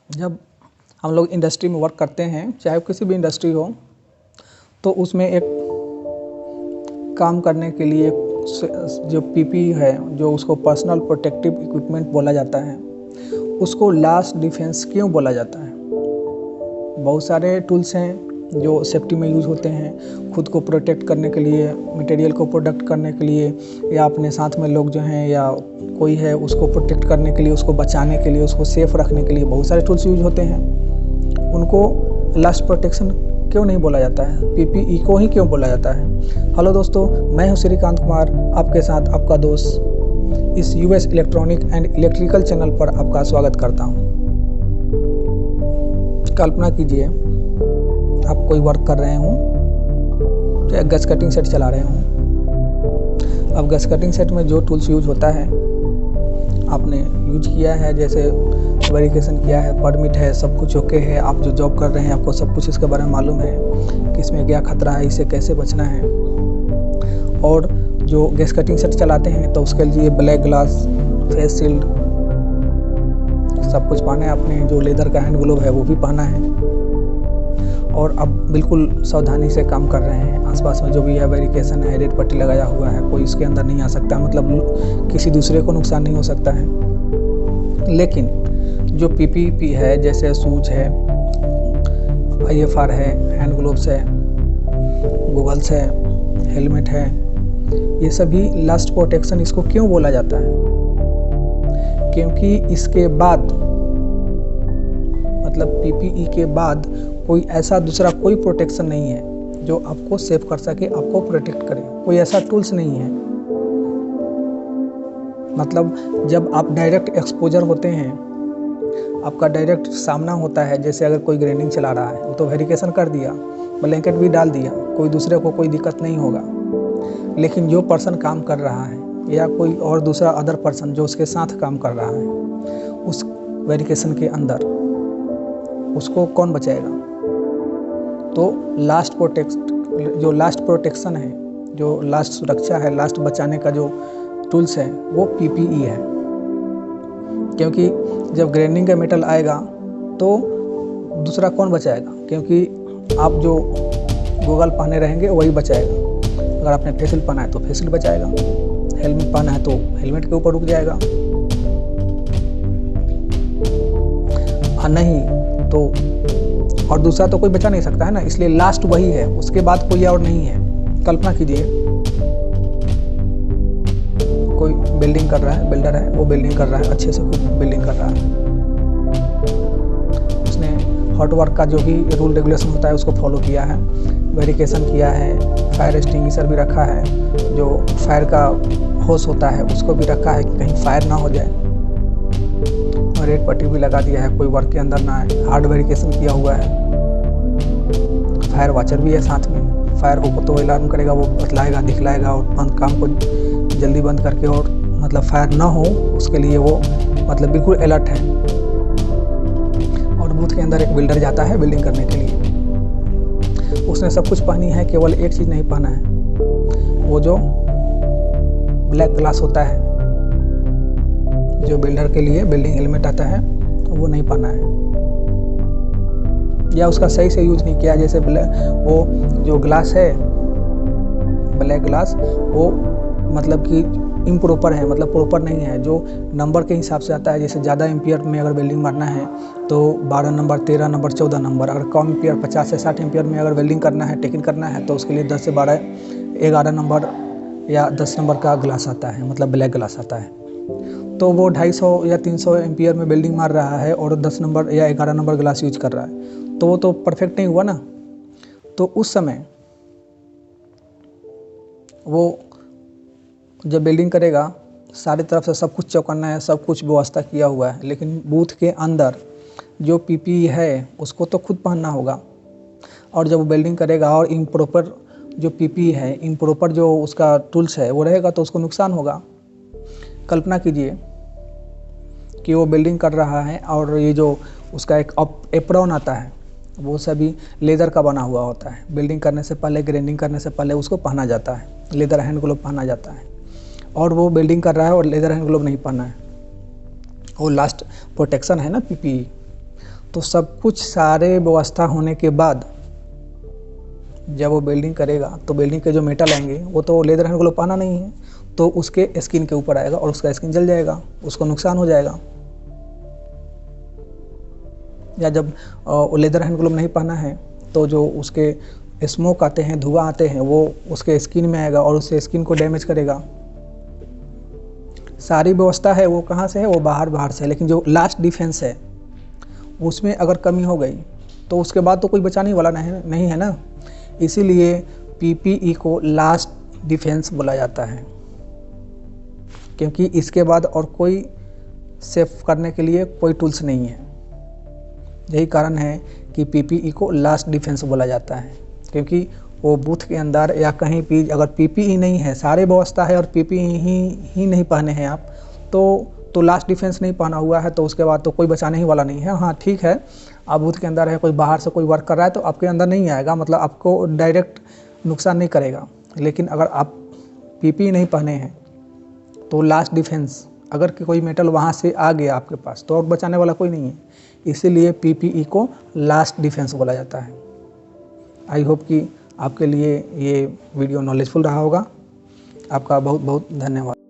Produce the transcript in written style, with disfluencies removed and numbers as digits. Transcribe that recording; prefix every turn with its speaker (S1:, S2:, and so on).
S1: जब हम लोग इंडस्ट्री में वर्क करते हैं, चाहे किसी भी इंडस्ट्री हो, तो उसमें एक काम करने के लिए जो पीपी है, जो उसको पर्सनल प्रोटेक्टिव इक्विपमेंट बोला जाता है, उसको लास्ट डिफेंस क्यों बोला जाता है? बहुत सारे टूल्स हैं जो सेफ्टी में यूज़ होते हैं, खुद को प्रोटेक्ट करने के लिए, मटेरियल को प्रोटेक्ट करने के लिए, या अपने साथ में लोग जो हैं या कोई है उसको प्रोटेक्ट करने के लिए, उसको बचाने के लिए, उसको सेफ रखने के लिए बहुत सारे टूल्स यूज होते हैं। उनको लास्ट प्रोटेक्शन क्यों नहीं बोला जाता है? पीपीई को ही क्यों बोला जाता है? हेलो दोस्तों, मैं हूं श्रीकांत कुमार, आपके साथ आपका दोस्त इस US electronic and electrical channel पर आपका स्वागत करता हूं। कल्पना कीजिए आप कोई वर्क कर रहे हों, चाहे गैस कटिंग सेट चला रहे हों। अब गैस कटिंग सेट में जो टूल्स यूज होता है आपने यूज किया है, जैसे वेरिफिकेशन किया है, परमिट है, सब कुछ ओके है, आप जो जॉब कर रहे हैं आपको सब कुछ इसके बारे में मालूम है कि इसमें क्या खतरा है, इससे कैसे बचना है। और जो गैस कटिंग सेट चलाते हैं तो उसके लिए ब्लैक ग्लास, फेस शील्ड सब कुछ पहना है आपने, जो लेदर का हैंड ग्लोव है वो भी पहना है। और अब बिल्कुल सावधानी से काम कर रहे हैं। आसपास में जो भी है वेरिफिकेशन है, रेड पट्टी लगाया हुआ है, कोई इसके अंदर नहीं आ सकता, मतलब किसी दूसरे को नुकसान नहीं हो सकता है। लेकिन जो पीपीई है, जैसे शूज है, IFR है, हैंड ग्लोव्स है, गूगल्स है, हेलमेट है, ये सभी लास्ट प्रोटेक्शन इसको क्यों बोला जाता है? क्योंकि इसके बाद, मतलब पीपीई के बाद कोई ऐसा दूसरा कोई प्रोटेक्शन नहीं है जो आपको सेव कर सके, आपको प्रोटेक्ट करे। कोई ऐसा टूल्स नहीं है। मतलब जब आप डायरेक्ट एक्सपोजर होते हैं, आपका डायरेक्ट सामना होता है, जैसे अगर कोई ग्राइंडिंग चला रहा है तो वेरिफिकेशन कर दिया, ब्लैंकेट भी डाल दिया, कोई दूसरे को कोई दिक्कत नहीं होगा। लेकिन जो पर्सन काम कर रहा है या कोई और दूसरा अदर पर्सन जो उसके साथ काम कर रहा है, उस वेरिफिकेशन के अंदर उसको कौन बचाएगा? तो लास्ट प्रोटेक्शन है, जो लास्ट सुरक्षा है, लास्ट बचाने का जो टूल्स है वो पीपीई है। क्योंकि जब ग्राइंडिंग का मेटल आएगा तो दूसरा कौन बचाएगा? क्योंकि आप जो गूगल पहने रहेंगे वही बचाएगा। अगर आपने फेस शील्ड पहना है तो फेस शील्ड बचाएगा, हेलमेट पहना है तो हेलमेट के ऊपर रुक जाएगा, नहीं तो और दूसरा तो कोई बचा नहीं सकता है ना। इसलिए लास्ट वही है, उसके बाद कोई और नहीं है। कल्पना कीजिए कोई बिल्डिंग कर रहा है, बिल्डर है, वो बिल्डिंग कर रहा है, अच्छे से खूब बिल्डिंग कर रहा है। उसने हॉट वर्क का जो भी रूल रेगुलेशन होता है उसको फॉलो किया है, वेरिफिकेशन किया है, फायर एक्सटिंग्विशर भी रखा है, जो फायर का होस होता है उसको भी रखा है कि कहीं फायर ना हो जाए, और रेड पट्टी भी लगा दिया है, कोई वर्क के अंदर ना आए, हार्ड वेरिफिकेशन किया हुआ है। फायर वॉचर भी है साथ में, फायर हो तो अलार्म करेगा, वो बतलाएगा, दिखलाएगा और बंद काम को जल्दी बंद करके, और मतलब फायर ना हो उसके लिए वो मतलब बिल्कुल अलर्ट है। और बूथ के अंदर एक बिल्डर जाता है बिल्डिंग करने के लिए, उसने सब कुछ पहनी है, केवल एक चीज़ नहीं पहना है, वो जो ब्लैक ग्लास होता है, जो बिल्डर के लिए बिल्डिंग हेलमेट आता है, तो वो नहीं पहना है, या उसका सही से यूज नहीं किया। जैसे वो जो ग्लास है, ब्लैक ग्लास, वो मतलब कि इम्प्रॉपर है, मतलब प्रॉपर नहीं है, जो नंबर के हिसाब से आता है। जैसे ज़्यादा एम्पियर में अगर वेल्डिंग मारना है तो 12 नंबर, 13 नंबर, 14 नंबर। अगर कम एम्पियर 50 से 60 एम्पियर में अगर वेल्डिंग करना है, टेकिंग करना है, तो उसके लिए 10 से 12, 11 नंबर या 10 नंबर का ग्लास आता है, मतलब ब्लैक ग्लास आता है। तो वो 250 या 300 एम्पियर में वेल्डिंग मार रहा है और 10 नंबर या 11 नंबर ग्लास यूज कर रहा है, तो वो तो परफेक्ट नहीं हुआ ना। तो उस समय वो जब बिल्डिंग करेगा, सारी तरफ से सब कुछ चौकन्ना है, सब कुछ व्यवस्था किया हुआ है, लेकिन बूथ के अंदर जो पीपीई है उसको तो खुद पहनना होगा। और जब वो बिल्डिंग करेगा और इम्प्रॉपर जो पीपीई है, इम्प्रॉपर जो उसका टूल्स है वो रहेगा, तो उसको नुकसान होगा। कल्पना कीजिए कि वो बिल्डिंग कर रहा है और ये जो उसका एक एप्रॉन आता है, वो सभी लेदर का बना हुआ होता है। बिल्डिंग करने से पहले, ग्राइंडिंग करने से पहले उसको पहना जाता है, लेदर हैंड ग्लोव पहना जाता है। और वो बिल्डिंग कर रहा है और लेदर हैंड ग्लोव नहीं पहना है, वो लास्ट प्रोटेक्शन है ना पीपीई। तो सब कुछ सारे व्यवस्था होने के बाद जब वो वेल्डिंग करेगा तो वेल्डिंग के जो मेटल आएंगे वो तो लेदर हैंड ग्लोव पहना नहीं है, तो उसके स्किन के ऊपर आएगा और उसका स्किन जल जाएगा, उसको नुकसान हो जाएगा। या जब लेदर हैंड ग्लोव नहीं पहना है तो जो उसके स्मोक आते हैं, धुआं आते हैं, वो उसके स्किन में आएगा और उससे स्किन को डैमेज करेगा। सारी व्यवस्था है वो कहाँ से है, वो बाहर से है, लेकिन जो लास्ट डिफेंस है उसमें अगर कमी हो गई तो उसके बाद तो कोई बचाने वाला नहीं है ना। इसीलिए पीपीई को लास्ट डिफेंस बोला जाता है, क्योंकि इसके बाद और कोई सेफ करने के लिए कोई टूल्स नहीं है। यही कारण है कि पीपीई को लास्ट डिफेंस बोला जाता है, क्योंकि वो बूथ के अंदर या कहीं भी अगर पीपीई नहीं है, सारे व्यवस्था है और पीपीई ही नहीं पहने हैं आप, तो लास्ट डिफेंस नहीं पहना हुआ है, तो उसके बाद तो कोई बचाने ही वाला नहीं है। हाँ ठीक है, आप बूथ के अंदर है, कोई बाहर से कोई वर्क कर रहा है तो आपके अंदर नहीं आएगा, मतलब आपको डायरेक्ट नुकसान नहीं करेगा। लेकिन अगर आप पीपीई नहीं पहने हैं तो लास्ट डिफेंस, अगर कोई मेटल वहाँ से आ गया आपके पास तो और बचाने वाला कोई नहीं है। इसीलिए पीपीई को लास्ट डिफेंस बोला जाता है। आई होप कि आपके लिए ये वीडियो नॉलेजफुल रहा होगा। आपका बहुत बहुत धन्यवाद।